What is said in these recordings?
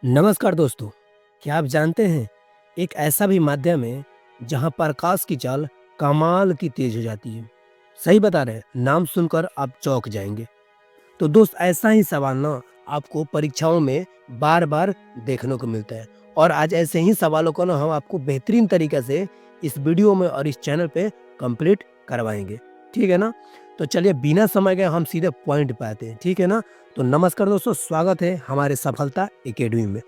नमस्कार दोस्तों, क्या आप जानते हैं एक ऐसा भी माध्यम है जहां प्रकाश की चाल कमाल की तेज हो जाती है। सही बता रहे हैं, नाम सुनकर आप चौंक जाएंगे। तो दोस्त ऐसा ही सवाल ना आपको परीक्षाओं में बार-बार देखने को मिलता है और आज ऐसे ही सवालों को ना हम आपको बेहतरीन तरीके से इस वीडियो में और इस चैनल पे कंप्लीट करवाएँगे। ठीक है ना? तो चलिए बिना समय गए हम सीधे पॉइंट पे आते हैं। ठीक है ना? तो नमस्कार दोस्तों, स्वागत है हमारे सफलता एकेडमी में।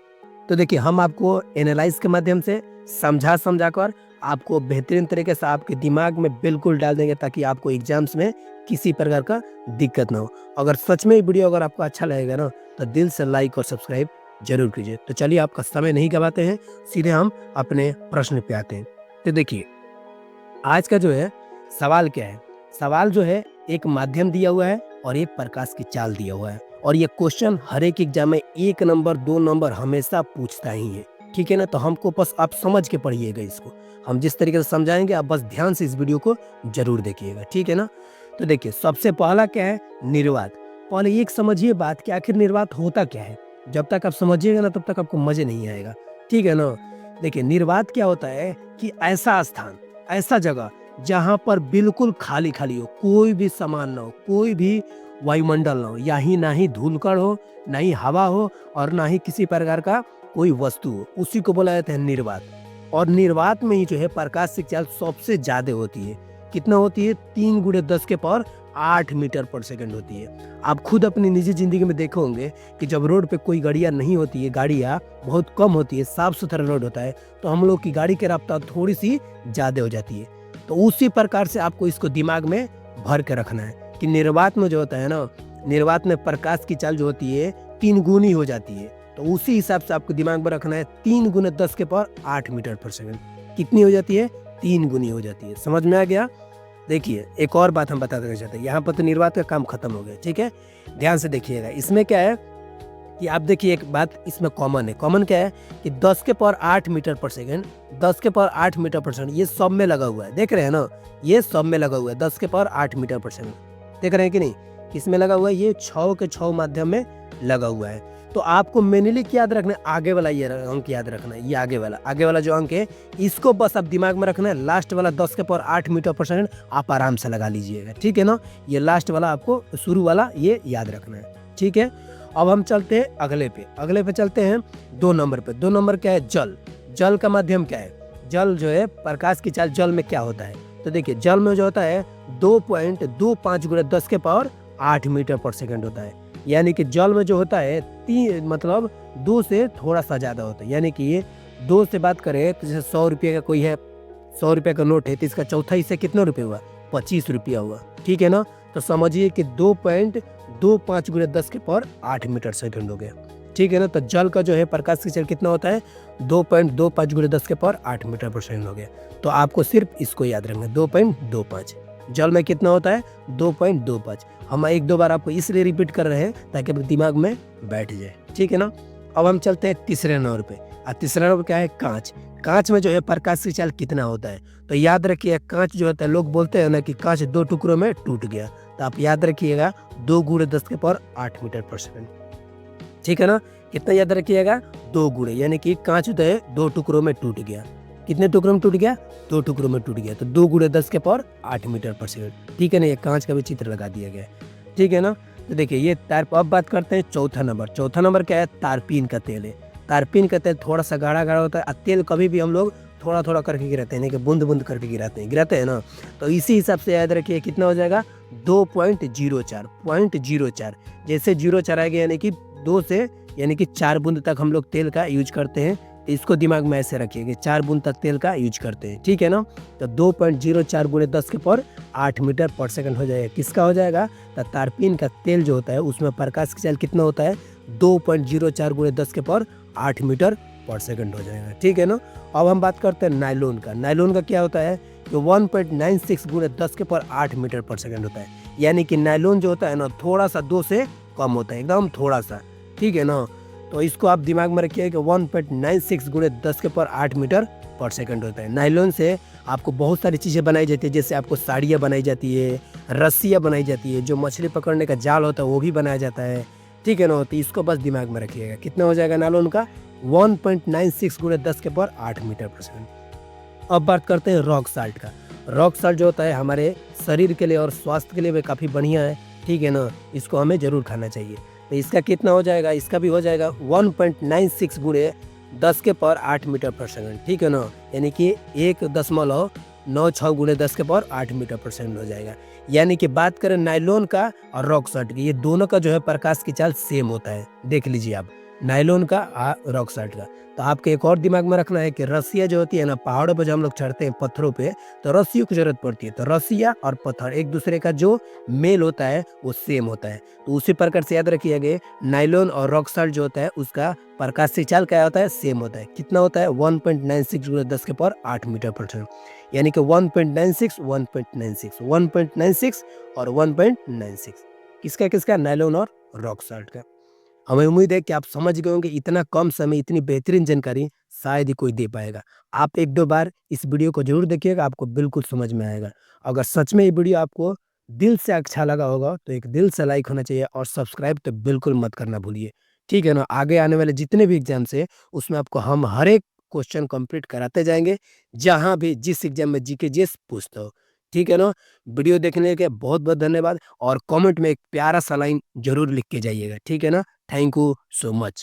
तो देखिए हम आपको एनालाइज़ के माध्यम से समझा कर आपको बेहतरीन तरीके से आपके दिमाग में बिल्कुल डाल देंगे ताकि आपको एग्ज़ाम्स में किसी प्रकार का दिक्कत ना हो। अगर सच में ये वीडियो अगर आपको अच्छा लगेगा ना तो दिल से लाइक और सब्सक्राइब ज़रूर कीजिए। तो चलिए आपका समय नहीं गवाते हैं, सीधे हम अपने प्रश्न पे आते हैं। तो देखिए आज का जो है सवाल क्या है? सवाल जो है एक माध्यम दिया हुआ है और एक प्रकाश की चाल दिया हुआ है और ये क्वेश्चन हर एक एग्जाम में 1 नंबर 2 नंबर हमेशा पूछता ही है। ठीक है ना? तो हमको बस आप समझ के पढ़िएगा इसको। हम जिस तरीके से समझाएंगे आप बस ध्यान से इस वीडियो को ज़रूर देखिएगा। ठीक है ना? तो देखिए सबसे पहला क्या है? निर्वात। पहले एक समझिए बात कि आखिर निर्वात होता क्या है? जब तक आप समझिएगा ना तब तक आपको मज़े नहीं आएगा। ठीक है ना? देखिए निर्वात क्या होता है कि ऐसा स्थान, ऐसा जगह जहाँ पर बिल्कुल खाली-खाली हो, कोई भी सामान ना हो, कोई भी वायुमंडल ना हो, ना ही धूलकण हो, ना ही हवा हो और ना ही किसी प्रकार का कोई वस्तु हो, उसी को बोला जाता है निर्वात। और निर्वात में ही जो है प्रकाश की चाल सबसे ज़्यादा होती है। कितना होती है? 3 गुणे 10 के पावर 8 मीटर पर सेकंड होती है। आप खुद अपनी निजी ज़िंदगी में देखे होंगे कि जब रोड पे कोई गाड़ियाँ नहीं होती है, गाड़ियाँ बहुत कम होती है, साफ-सुथरा रोड होता है, तो हम लोग की गाड़ी की रफ्तार थोड़ी-सी ज़्यादा हो जाती है। तो उसी प्रकार से आपको इसको दिमाग में भर के रखना है कि निर्वात में जो होता है ना, निर्वात में प्रकाश की चाल जो होती है 3 गुनी हो जाती है। तो उसी हिसाब से आपको दिमाग में रखना है 3 गुने 10 के पावर 8 मीटर पर सेकंड। कितनी हो जाती है? 3 गुनी हो जाती है। समझ में आ गया? देखिए एक और बात हम बता देना चाहते हैं। यहाँ पर तो निर्वात का काम खत्म हो गया। ठीक है? ध्यान से देखिएगा। इसमें क्या है कि आप देखिए एक बात इसमें कॉमन है। कॉमन क्या है कि 10 के पावर 8 मीटर पर सेकंड, 10 के पावर 8 मीटर पर सेकंड ये सब में लगा हुआ है। देख रहे हैं ना? ये सब में लगा हुआ है 10 के पावर 8 मीटर पर सेकंड। देख रहे हैं कि नहीं? किसमें लगा हुआ है? ये 6 के 6 माध्यम में लगा हुआ है। तो आपको मेनली क्या याद रखना है? आगे वाला ये अंक याद रखना है। ये आगे वाला जो अंक है इसको बस आप दिमाग में रखना है। लास्ट वाला 10 के पावर 8 मीटर पर सेकंड आप आराम से लगा लीजिएगा। ठीक है ना? ये लास्ट वाला आपको शुरू वाला ये याद रखना है। ठीक है? अब हम चलते हैं अगले पे चलते हैं 2 नंबर पे। 2 नंबर क्या है? जल। जल का माध्यम क्या है? जल जो है प्रकाश की चाल जल में क्या होता है? तो देखिए जल में जो होता है 2.25 गुणे 10 के पावर 8 मीटर पर सेकंड होता है। यानी कि जल में जो होता है 3 2 से थोड़ा सा ज़्यादा होता है। यानी कि ये 2 से बात करें तो जैसे 100 रुपये का कोई है, 100 रुपये का नोट है तो इसका चौथा हिस्सा कितना रुपये हुआ? 25 रुपया हुआ। ठीक है ना? तो समझिए कि 2.25 गुणे 10 के पावर 8 मीटर सेकंड हो गया। ठीक है ना? तो जल का जो है प्रकाश की चाल कितना होता है? 2.25 गुणे 10 के पावर 8 मीटर पर सेकंड हो गया। तो आपको सिर्फ इसको याद रखना है 2.25। जल में कितना होता है? 2.25। हम 1-2 बार आपको इसलिए रिपीट कर रहे हैं ताकि आपके दिमाग में बैठ जाए। ठीक है ना? अब हम चलते हैं तीसरे नंबर पे। तीसरा नंबर क्या है? कांच। कांच में जो है प्रकाश की चाल कितना होता है? तो याद रखिए कांच जो होता है, लोग बोलते हैं ना कि कांच 2 टुकड़ों में टूट गया। तो आप याद रखिएगा 2 गुणे 10 के पावर 8 मीटर पर सेकंड। ठीक है ना? कितना याद रखिएगा? 2 गुणे, यानी कि कांच जो है 2 टुकड़ों में टूट गया। कितने टुकड़ों में टूट गया? 2 टुकड़ों में टूट गया। तो 2 गुणे 10 के पावर 8 मीटर पर सेकंड। ठीक है ना? ये कांच का भी चित्र लगा दिया गया है। ठीक है ना? तो देखिए ये तार। अब बात करते हैं चौथा नंबर। चौथा नंबर क्या है? तारपीन का तेल है। तारपीन का तेल थोड़ा सा गाढ़ा होता है। तेल कभी भी हम लोग थोड़ा करके गिराते हैं, नहीं कि बूंद करके गिराते हैं ना। तो इसी हिसाब से याद रखिए कितना हो जाएगा? 2.04 जैसे 0.4 आएगा यानी कि 2 से यानी कि 4 बूंद तक हम लोग तेल का यूज करते हैं। तो इसको दिमाग में ऐसे रखिए कि 4 बूंद तक तेल का यूज करते हैं। ठीक है ना? तो 2.04 गुणे 10 के पावर 8 मीटर पर सेकंड हो जाएगा। किसका हो जाएगा? तो तारपीन का तेल जो होता है उसमें प्रकाश की चाल कितना होता है? 2.04 गुणे 10 के पावर 8 मीटर पर सेकंड हो जाएगा। ठीक है ना? अब हम बात करते हैं नायलॉन का। नायलॉन का क्या होता है? तो 1.96 गुणे 10 के पावर 8 मीटर पर सेकंड होता है। यानी कि नायलॉन जो होता है ना थोड़ा सा 2 से कम होता है, एकदम थोड़ा सा। ठीक है ना? तो इसको आप दिमाग में रखिए कि 1.96 गुणे 10 के पावर 8 मीटर पर सेकंड होता है। नायलॉन से आपको बहुत सारी चीज़ें बनाई जाती है, जैसे आपको साड़ियाँ बनाई जाती है, रस्सियाँ बनाई जाती है, जो मछली पकड़ने का जाल होता है वो भी बनाया जाता है। ठीक है ना। तो इसको बस दिमाग में रखिएगा, कितना हो जाएगा नायलॉन का 1.96 गुणे 10 के पावर 8 मीटर पर सेकंड। अब बात करते हैं रॉक साल्ट का। रॉक साल्ट जो होता है हमारे शरीर के लिए और स्वास्थ्य के लिए भी काफ़ी बढ़िया है, ठीक है ना। इसको हमें ज़रूर खाना चाहिए। तो इसका कितना हो जाएगा, इसका भी हो जाएगा 1.96 गुणे 10 के पावर 8 मीटर पर सेकंड, ठीक है ना। यानी कि 1.96 गुणे 10 के पावर 8 मीटर पर सेकंड हो जाएगा। यानी कि बात करें नायलॉन का और रॉक साल्ट की, ये दोनों का जो है प्रकाश की चाल सेम होता है। देख लीजिए आप, नायलॉन का रॉक साल्ट का। तो आपको एक और दिमाग में रखना है कि रस्सियाँ जो होती है ना, पहाड़ों पर जब हम लोग चढ़ते हैं पत्थरों पे, तो रस्सियों की जरूरत पड़ती है। तो रस्सियाँ और पत्थर एक दूसरे का जो मेल होता है वो सेम होता है। तो उसी प्रकार से याद रखिएगा, नायलॉन और रॉक साल्ट जो होता है उसका प्रकाशीय चाल क्या होता है, सेम होता है। कितना होता है 1.96 गुणे 10 के पावर 8 मीटर पर सेकंड। यानी कि 1.96 1.96 1.96 और 1.96 किसका किसका, नायलॉन और रॉक साल्ट का। हमें उम्मीद है कि आप समझ गए होंगे, इतना कम समय इतनी बेहतरीन जानकारी शायद ही कोई दे पाएगा। आप 1-2 बार इस वीडियो को ज़रूर देखिएगा, आपको बिल्कुल समझ में आएगा। अगर सच में ये वीडियो आपको दिल से अच्छा लगा होगा तो एक दिल से लाइक होना चाहिए और सब्सक्राइब तो बिल्कुल मत करना भूलिए। ठीक है ना? आगे आने वाले जितने भी एग्ज़ाम्स हैं उसमें आपको हम हर एक क्वेश्चन कंप्लीट कराते जाएँगे, जहाँ भी जिस एग्ज़ाम में जीके जीएस पूछता हो। ठीक है ना? वीडियो देखने के बहुत-बहुत धन्यवाद और कमेंट में एक प्यारा सा लाइन ज़रूर लिख के जाइएगा। ठीक है ना? Thank you so much.